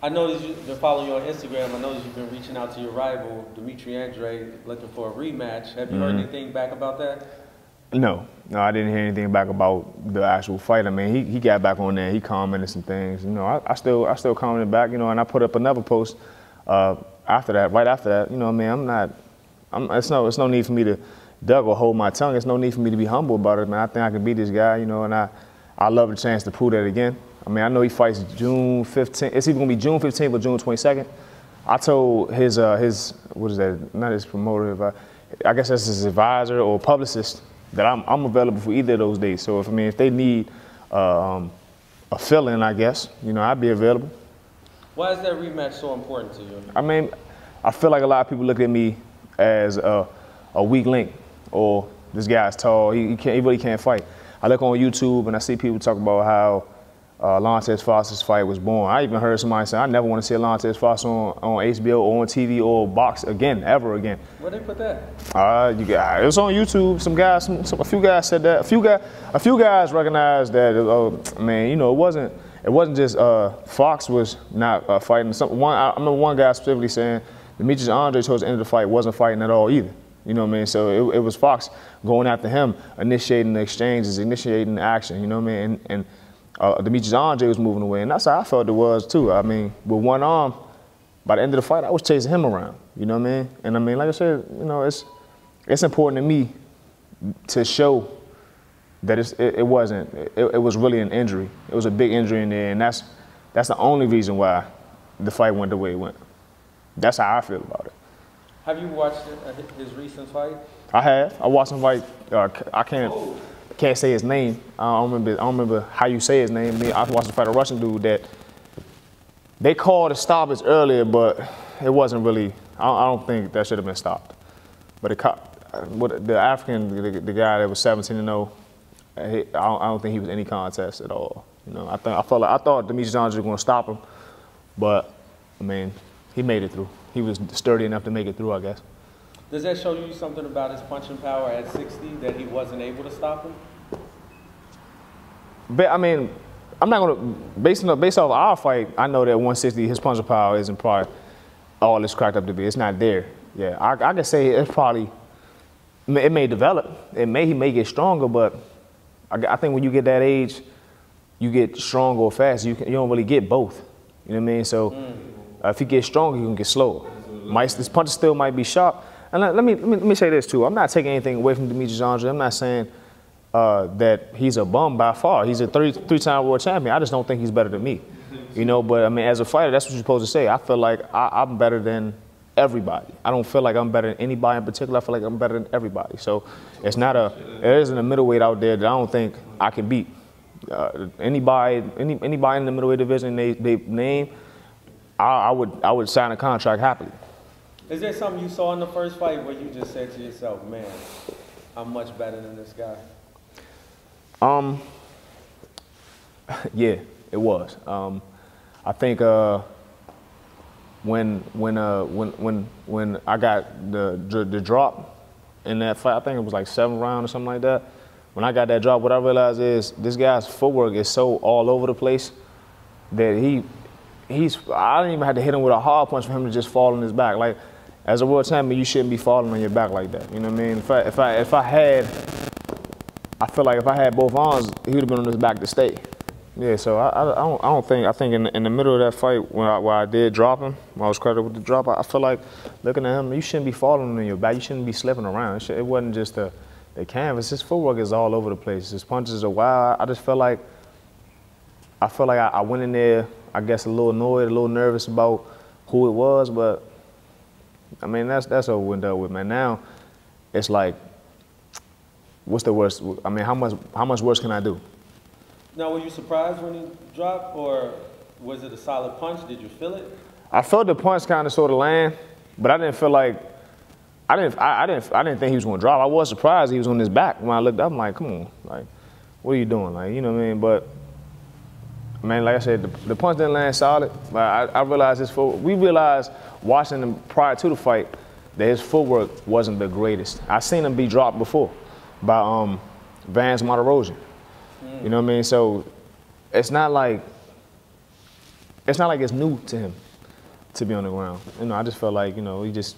I noticed you've been following you on Instagram. I noticed you've been reaching out to your rival, Dimitri Andre, looking for a rematch. Have you heard anything back about that? No, I didn't hear anything back about the actual fight. I mean, he got back on there. He commented some things. You know, I still commented back. You know, and I put up another post after that. Right after that, you know, what I mean, it's no need for me to duck or hold my tongue. It's no need for me to be humble about it, man. I think I can beat this guy. You know, and I love the chance to prove that again. I mean, I know he fights June 15th. It's either gonna be June 15th or June 22nd. I told his what is that? Not his promoter. I guess that's his advisor or publicist that I'm available for either of those days. So if they need a fill-in, I guess, you know, I'd be available. Why is that rematch so important to you? I mean, I feel like a lot of people look at me as a weak link, or this guy's tall, he really can't fight. I look on YouTube and I see people talk about how Alantez Foster's fight was born. I even heard somebody say, I never want to see Alantez Foster on HBO or on TV or box again, ever again. Where they put that? It was on YouTube. Some guys, a few guys said that. A few guys recognized that. Man, you know, it wasn't just Fox was not fighting. I remember one guy specifically saying Demetrius Andre towards the end of the fight wasn't fighting at all either. You know what I mean? So it was Fox going after him, initiating the exchanges, initiating the action. You know what I mean? And Demetrius Andre was moving away, and that's how I felt it was too. I mean, with one arm, by the end of the fight, I was chasing him around. You know what I mean? And I mean, like I said, you know, it's important to me to show that it was really an injury. It was a big injury in there, and that's the only reason why the fight went the way it went. That's how I feel about it. Have you watched his recent fight? I have. I watched him fight. I can't say his name. I don't remember how you say his name. I watched him fight a Russian dude that they called a stoppage earlier, but it wasn't really. I don't think that should have been stopped. But the African, the guy that was 17-0, I don't think he was any contest at all. You know, I thought Demetrius Johnson was going to stop him, but I mean, he made it through. He was sturdy enough to make it through, I guess. Does that show you something about his punching power at 60 that he wasn't able to stop him? But I mean, I'm not gonna based off our fight. I know that 160, his punching power isn't probably all it's cracked up to be. It's not there. Yeah, I can say it's probably. It may develop. He may get stronger, but I think when you get that age, you get stronger or faster. You don't really get both. You know what I mean? So if you get stronger, you can get slower. This punch still might be sharp. And let me say this too. I'm not taking anything away from Demetrius Andre. I'm not saying that he's a bum by far. He's a three-time world champion. I just don't think he's better than me. You know, but I mean, as a fighter, that's what you're supposed to say. I feel like I'm better than everybody. I don't feel like I'm better than anybody in particular. I feel like I'm better than everybody. So there isn't a middleweight out there that I don't think I can beat. Anybody in the middleweight division they name, I would sign a contract happily. Is there something you saw in the first fight where you just said to yourself, man, I'm much better than this guy? Yeah, it was. I think when I got the drop in that fight, I think it was like 7th round or something like that. When I got that drop, what I realized is this guy's footwork is so all over the place that I didn't even have to hit him with a hard punch for him to just fall on his back. Like, as a world champion, you shouldn't be falling on your back like that. You know what I mean? I feel like if I had both arms, he would have been on his back to stay. Yeah, so I think in the middle of that fight where I did drop him, when I was credited with the drop, I feel like looking at him, you shouldn't be falling on your back. You shouldn't be slipping around. It wasn't just the canvas. His footwork is all over the place. His punches are wild. I just felt like I went in there, I guess, a little annoyed, a little nervous about who it was, but I mean, that's over and done with, man. Now, it's like, what's the worst? I mean, how much worse can I do? Now, were you surprised when he dropped, or was it a solid punch? Did you feel it? I felt the punch kind of sort of land, but I didn't feel like I didn't think he was going to drop. I was surprised he was on his back. When I looked up, I'm like, come on, like, what are you doing? Like, you know what I mean? But man, like I said, the punch didn't land solid, but I realized his footwork. We realized watching him prior to the fight that his footwork wasn't the greatest. I seen him be dropped before by Vance Martirosyan. You know what I mean? So it's not like it's not like it's new to him to be on the ground. You know, I just felt like, you know, he just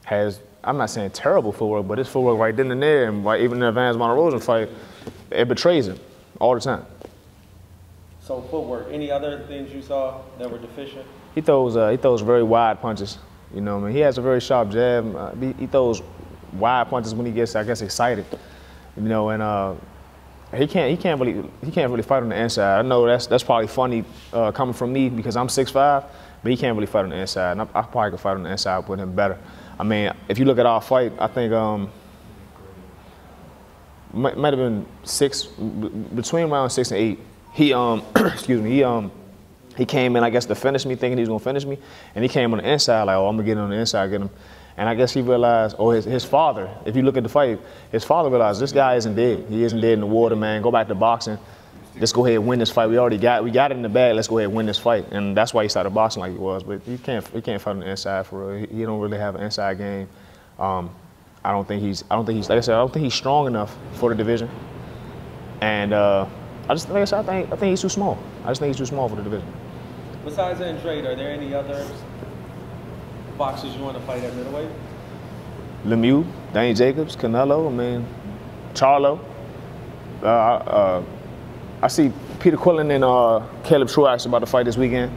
has, I'm not saying terrible footwork, but his footwork right then and there, and right, even in the Vance Monterosa fight, it betrays him all the time. So footwork, any other things you saw that were deficient? He throws very wide punches. You know what I mean? He has a very sharp jab. He throws wide punches when he gets, I guess, excited. You know, and he can't really fight on the inside. I know that's probably funny coming from me because I'm 6'5", but he can't really fight on the inside. And I probably could fight on the inside with him better. I mean, if you look at our fight, I think might have been between round 6 and 8. He excuse me, he came in, I guess, to finish me, thinking he was gonna finish me, and he came on the inside like, oh, I'm gonna get on the inside, get him. And I guess he realized, or his father, if you look at the fight, his father realized this guy isn't dead. He isn't dead in the water, man. Go back to boxing. Let's go ahead and win this fight. We got it in the bag. Let's go ahead and win this fight. And that's why he started boxing like he was. But he can't fight on the inside for real. He don't really have an inside game. I don't think he's like I said, I don't think he's strong enough for the division. And I think he's too small. I just think he's too small for the division. Besides Andrade, are there any other boxers you want to fight at middleweight? Lemieux, Danny Jacobs, Canelo, I mean, Charlo. I see Peter Quillen and Caleb Truax about to fight this weekend.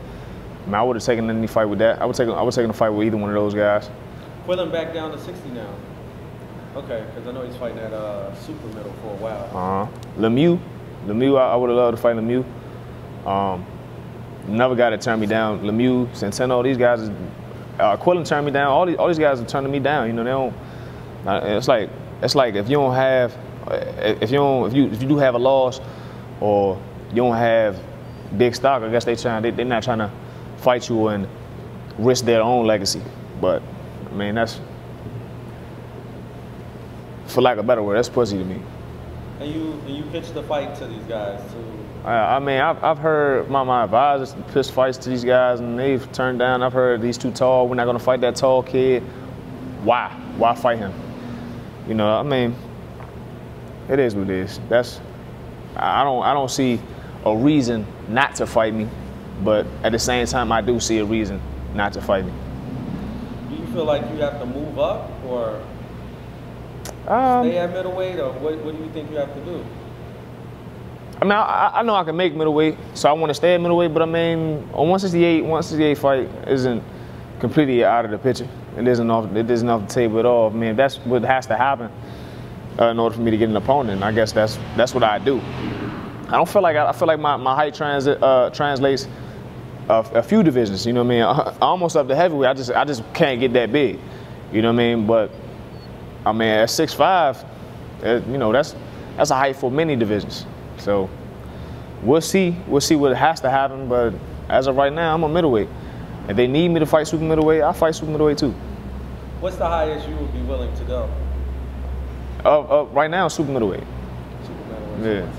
I mean, I would have taken any fight with that. I would take a fight with either one of those guys. Quillen back down to 60 now. Okay, because I know he's fighting at super middle for a while. Lemieux, I would have loved to fight Lemieux. Never got to turn me down. Lemieux, Centeno, these guys. Quillen turned me down. All these guys are turning me down. You know, they don't. It's like if you don't have, if you do have a loss, or you don't have big stock, I guess they're not trying to fight you and risk their own legacy. But I mean, that's, for lack of a better word, that's pussy to me. And you pitched the fight to these guys too. I mean, I've heard my advisors pitch fights to these guys, and they've turned down. I've heard these too tall. We're not gonna fight that tall kid. Why? Why fight him? You know, I mean, it is what it is. I don't see a reason not to fight me, but at the same time, I do see a reason not to fight me. Do you feel like you have to move up, or stay at middleweight, or what do you think you have to do? I mean, I know I can make middleweight, so I want to stay at middleweight, but I mean, a 168 fight isn't completely out of the picture. It isn't off the table at all. I mean, that's what has to happen in order for me to get an opponent. I guess that's what I do. I feel like my height translates a few divisions. You know what I mean? Almost up to heavyweight. I just can't get that big. You know what I mean? But I mean, at 6'5", you know, that's a height for many divisions. So we'll see what has to happen. But as of right now, I'm a middleweight. If they need me to fight super middleweight, I'll fight super middleweight too. What's the highest you would be willing to go? Right now, super middleweight. Super middleweight. Yeah.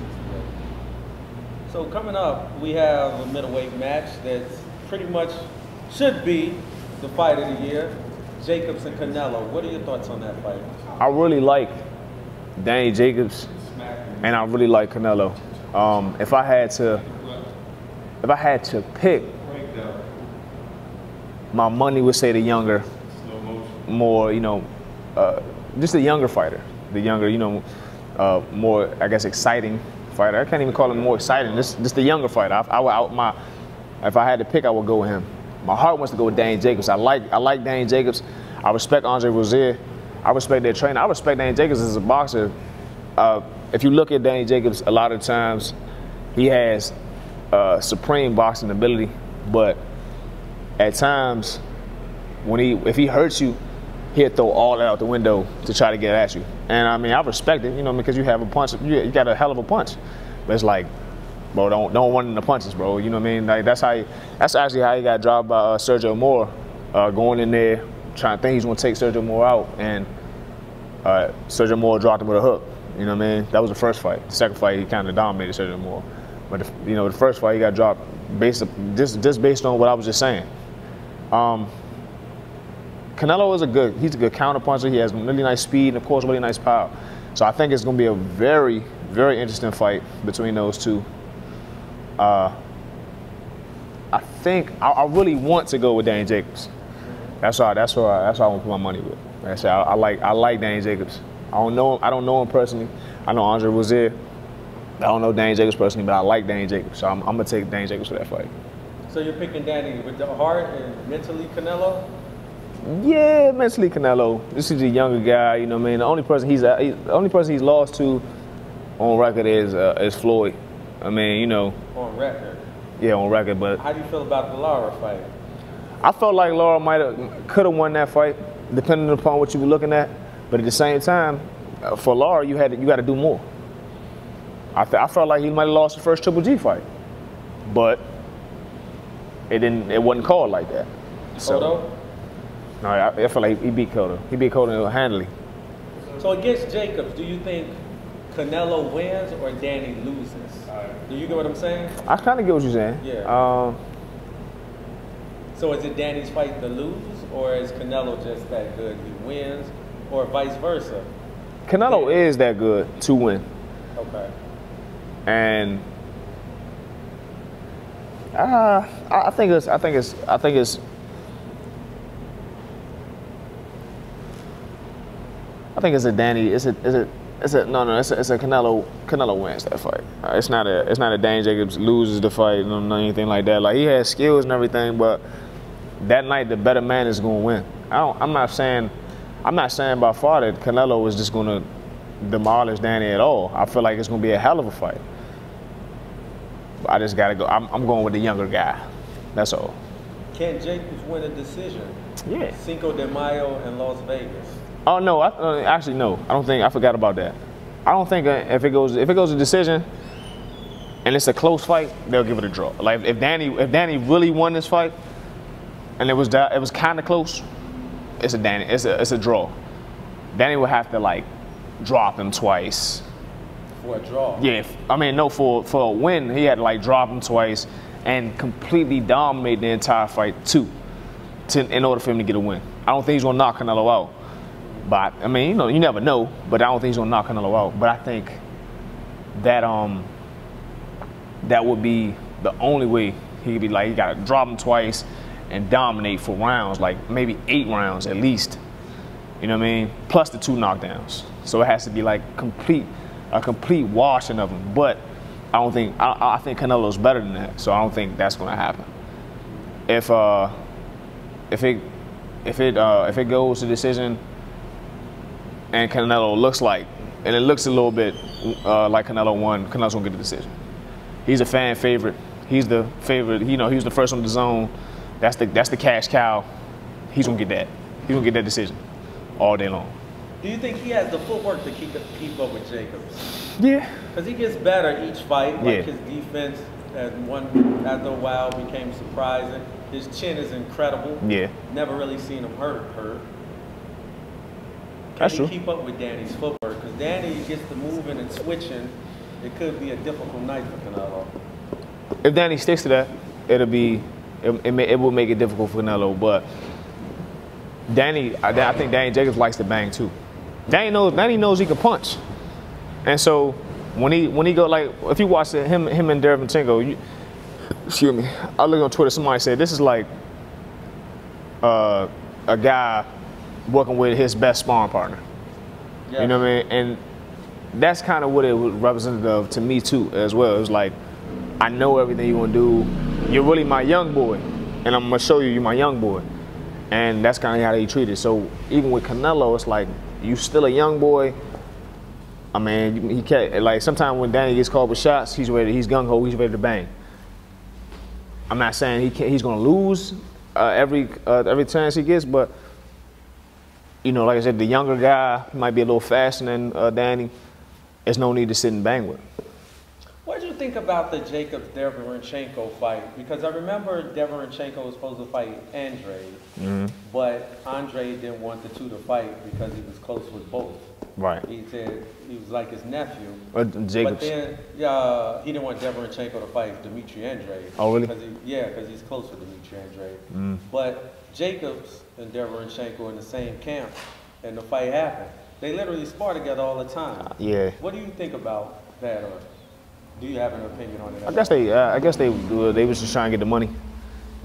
So coming up, we have a middleweight match that pretty much should be the fight of the year. Jacobs and Canelo. What are your thoughts on that fight? I really like Danny Jacobs, and I really like Canelo. If I had to pick, my money would say the younger, more, you know, just the younger fighter, the younger, you know, more, I guess, exciting fighter. I can't even call him more exciting. Just the younger fighter. If I had to pick, I would go with him. My heart wants to go with Danny Jacobs. I like Danny Jacobs. I respect Andre Rozier. I respect their trainer. I respect Danny Jacobs as a boxer. If you look at Danny Jacobs, a lot of times he has supreme boxing ability, but at times if he hurts you, he'll throw all that out the window to try to get at you. And I mean, I respect it, you know, because you have a punch, you got a hell of a punch. But it's like, bro, don't run into punches, bro. You know what I mean? Like that's actually how he got dropped by Sergio Moore, going in there trying to think he's gonna take Sergio Moore out, and Sergio Moore dropped him with a hook. You know what I mean? That was the first fight. The second fight, he kind of dominated Sergio Moore. But the first fight, he got dropped based on what I was just saying. Canelo is he's a good counter puncher. He has really nice speed and, of course, really nice power. So I think it's going to be a very, very interesting fight between those two. I think I really want to go with Danny Jacobs. That's why I want to put my money with. Like I said, I like Danny Jacobs. I don't know him personally. I know Andre was there. I don't know Danny Jacobs personally, but I like Danny Jacobs. So I'm gonna take Danny Jacobs for that fight. So you're picking Danny with the heart and mentally Canelo? Yeah, mentally Canelo. This is a younger guy, you know what I mean? The only person he's lost to on record is Floyd. I mean, you know. On record? Yeah, on record, but. How do you feel about the Lara fight? I felt like Lara could have won that fight, depending upon what you were looking at. But at the same time, for Lara, you got to do more. I felt like he might have lost the first Triple G fight, but it wasn't called like that. So, Cotto? No, I feel like he beat Cotto. He beat Cotto handily. So against Jacobs, do you think Canelo wins or Danny loses? Do you get what I'm saying? I kind of get what you're saying. Yeah. So is it Danny's fight to lose, or is Canelo just that good he wins, or vice versa? Canelo is that good to win. Okay. And I think it's a Danny. It's a Canelo wins that fight. It's not a Danny Jacobs loses the fight or anything like that. Like, he has skills and everything, but that night the better man is gonna win. I'm not saying by far that Canelo is just gonna demolish Danny at all. I feel like it's gonna be a hell of a fight. But I just gotta go. I'm going with the younger guy. That's all. Can Jacobs win a decision? Yeah. Cinco de Mayo in Las Vegas. Oh no, actually no. I forgot about that. I don't think if it goes a decision and it's a close fight, they'll give it a draw. Like if Danny really won this fight and it was kind of close, it's a draw. Danny would have to like drop him twice. For a draw? Yeah, I mean no, for a win he had to like drop him twice and completely dominate the entire fight in order for him to get a win. I don't think he's gonna knock Canelo out. But I mean, you know, you never know. But I don't think he's gonna knock Canelo out. But I think that that would be the only way he could be like, he gotta drop him twice and dominate for rounds, like maybe 8 rounds at least. You know what I mean? Plus the 2 knockdowns. So it has to be like a complete washing of him. But I think Canelo's better than that. So I don't think that's gonna happen. If it goes to decision and Canelo looks a little bit like Canelo won, Canelo's gonna get the decision. He's a fan favorite. He's the favorite. You know, he was the first on the zone. That's the cash cow. He's gonna get that. He's gonna get that decision all day long. Do you think he has the footwork to keep up with Jacobs? Yeah. Because he gets better each fight. Like Yeah. his defense after a while became surprising. His chin is incredible. Yeah. Never really seen him hurt. That's Can true. he keep up with Danny's footwork? Because Danny gets to moving and switching. It could be a difficult night for Canelo. If Danny sticks to that, it will make it difficult for Canelo. But I think Danny Jacobs likes to bang too. Danny knows he can punch, and so when he go, like, if you watch him and Derevchenko, excuse me, I look on Twitter. Somebody said this is like a guy working with his best sparring partner. Yes. You know what I mean? And that's kind of what it was representative of to me too, as well. It was like, I know everything you're gonna do. You're really my young boy, and I'm gonna show you're my young boy. And that's kind of how they treat it. So even with Canelo, it's like, you still a young boy. I mean, he can't, like, sometimes when Danny gets called with shots, he's gung-ho, he's ready to bang. I'm not saying he's gonna lose every chance he gets, but you know, like I said, the younger guy might be a little faster than Danny. There's no need to sit and bang with him. What did you think about the Jacobs-Derevchenko fight? Because I remember Derevchenko was supposed to fight Andre, but Andre didn't want the two to fight because he was close with both. Right. He said he was like his nephew. Jacobs. But then he didn't want Derevchenko to fight Dimitri Andre. Oh, really? Because he's close with Dimitri Andre. But Jacobs and Derevchenko were in the same camp, and the fight happened. They literally spar together all the time. Yeah. What do you think about that, or do you have an opinion on it? I guess they was just trying to get the money.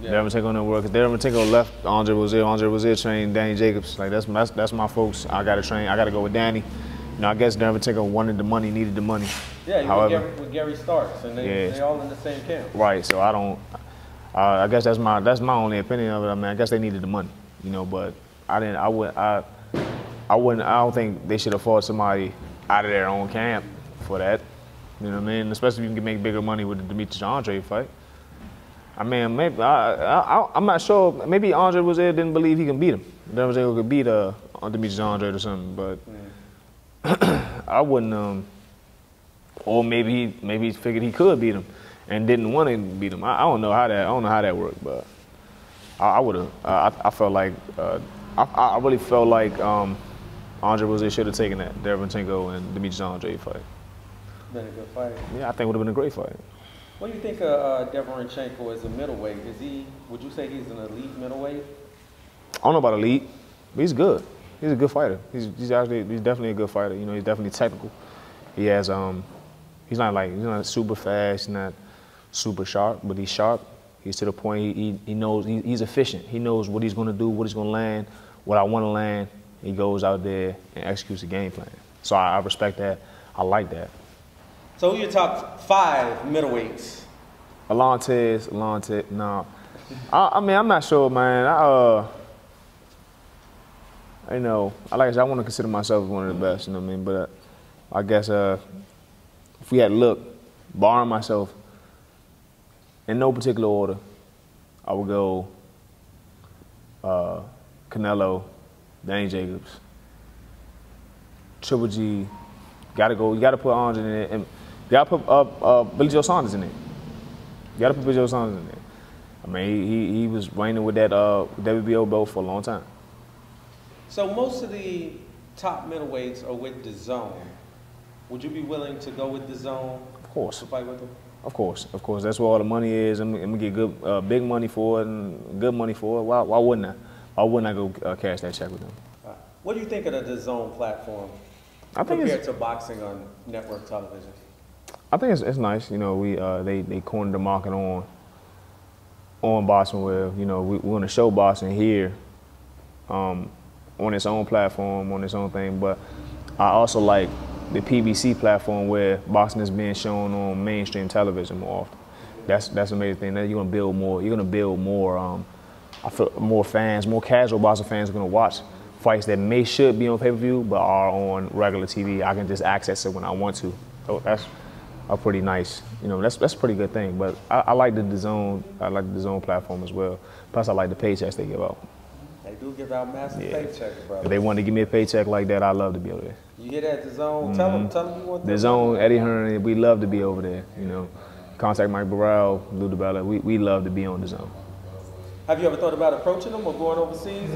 Yeah. Derevchenko didn't work. Derevchenko left Andre Rozier trained Danny Jacobs. Like that's my folks. I got to go with Danny. You know, I guess Derevchenko wanted the money, needed the money. Yeah, however, with Gary Starks, and they all in the same camp. Right. So I don't. I guess that's my only opinion of it. I mean, I guess they needed the money, you know. But I don't think they should afford somebody out of their own camp for that. You know what I mean? Especially if you can make bigger money with the Demetrius Andre fight. I mean, maybe I'm not sure. Maybe Andre Rozier didn't believe he can beat him. Derevchenko could beat Demetrius Andre or something, but I wouldn't. Or maybe he figured he could beat him and didn't want to beat him. I don't know how that worked, but I would have. I felt like I really felt like Andre Rozier should have taken that Derevchenko and Demetrius Andre fight. Been a good fight. Yeah, I think it would have been a great fight. What do you think of Derevchenko as a middleweight? Would you say he's an elite middleweight? I don't know about elite, but he's good. He's a good fighter. He's definitely a good fighter. You know, he's definitely technical. He has he's not super fast, he's not super sharp, but he's sharp. He's to the point he knows he's efficient. He knows what he's going to do, what he's going to land, what I want to land. He goes out there and executes the game plan. So I respect that. I like that. So who are your top 5 middleweights? Alantez, no. I mean, I'm not sure, man. You know, like I said, I want to consider myself one of the best, you know what I mean? But I guess if we had to look, barring myself, in no particular order, I would go Canelo, Danny Jacobs, Triple G. You gotta put Andre in there, and you gotta put Billy Joe Saunders in there. You gotta put Billy Joe Saunders in there. I mean, he was reigning with that WBO belt for a long time. So most of the top middleweights are with DAZN. Would you be willing to go with DAZN? Of course. To fight with them? Of course. That's where all the money is. I'm gonna get good, big money for it and good money for it. Why wouldn't I? Why wouldn't I go cash that check with them? What do you think of the DAZN platform compared to boxing on network television? I think it's nice. You know, they cornered the market on boxing where, you know, we want to show boxing here on its own platform, on its own thing. But I also like the PBC platform where boxing is being shown on mainstream television more often. That's an amazing thing. That you're gonna build more. You're gonna build more. I feel more fans, more casual boxing fans are gonna watch fights that should be on pay-per-view but are on regular TV. I can just access it when I want to. So that's a pretty nice, you know, that's a pretty good thing. But I like the DAZN. I like the DAZN platform as well. Plus, I like the paychecks they give out. They do give out massive paychecks, brother. If they want to give me a paycheck like that, I'd love to be over there. You hear that, DAZN? Tell them you want that. DAZN, Eddie Hearn, we love to be over there, you know. Contact Mike Burrell, Lou DiBella. We love to be on DAZN. Have you ever thought about approaching them or going overseas?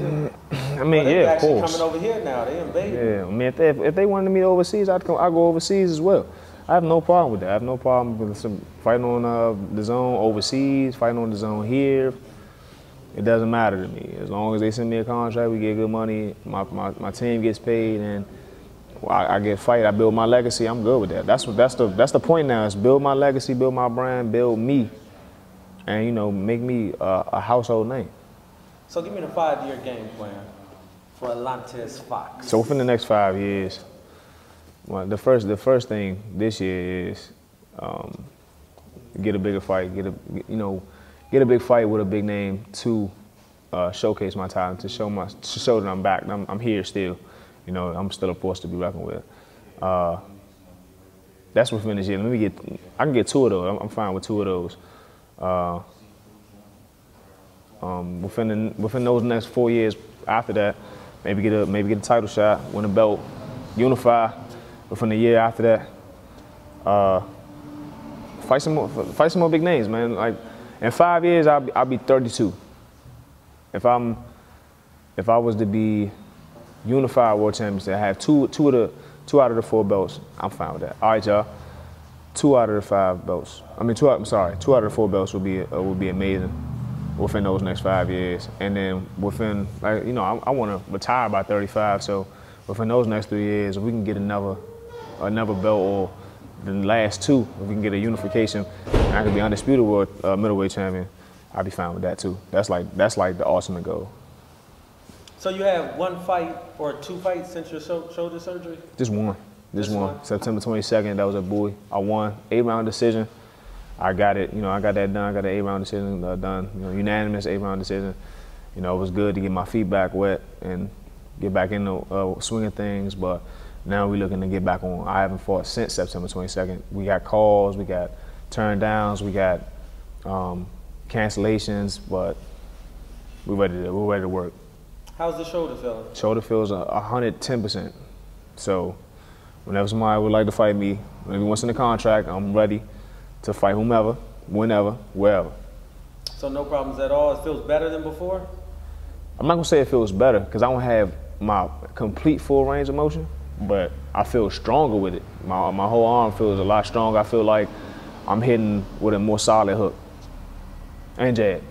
I mean, yeah, of course. Coming over here now, they invading. Yeah, I mean, if they wanted me overseas, I'd go overseas as well. I have no problem with that. I have no problem with some fighting on DAZN overseas, fighting on DAZN here. It doesn't matter to me. As long as they send me a contract, we get good money, my team gets paid, and I get fight. I build my legacy. I'm good with that. That's the point now. Is build my legacy, build my brand, build me, and you know, make me a household name. So give me the 5-year game plan for Alantez Fox. So within the next 5 years, well, the first thing this year is get a bigger fight, get a big fight with a big name to showcase my talent, to show that I'm back. I'm here still. You know, I'm still a force to be reckoned with. That's within this year. I can get 2 of those. I'm fine with 2 of those. Within those next 4 years after that, maybe get a title shot, win a belt, unify. Within the year after that, fight some more big names, man. Like in 5 years, I'll be 32. If I was to be unified world champions, I have two out of the 4 belts, I'm fine with that. All right, y'all. 2 out of the 5 belts. I mean, 2 out of the 4 belts would be amazing within those next 5 years. And then within, like, you know, I want to retire by 35. So within those next 3 years, if we can get another belt, or the last 2, if we can get a unification, and I could be undisputed world middleweight champion, I'd be fine with that too. That's like the ultimate goal. So you have one fight or two fights since your shoulder surgery? Just one. Just one. September 22nd, that was at Bowie. I won, 8-round decision. I got it, I got that done. I got an 8-round decision done, unanimous 8-round decision. It was good to get my feet back wet and get back in the swing of things, but now we're looking to get back on. I haven't fought since September 22nd. We got calls, we got turn downs, we got cancellations, but we're ready to work. How's the shoulder feeling? Shoulder feels 110%. So whenever somebody would like to fight me, whenever wants in the contract, I'm ready to fight whomever, whenever, wherever. So no problems at all? It feels better than before? I'm not gonna say it feels better because I don't have my complete full range of motion, but I feel stronger with it. My whole arm feels a lot stronger. I feel like I'm hitting with a more solid hook and jab.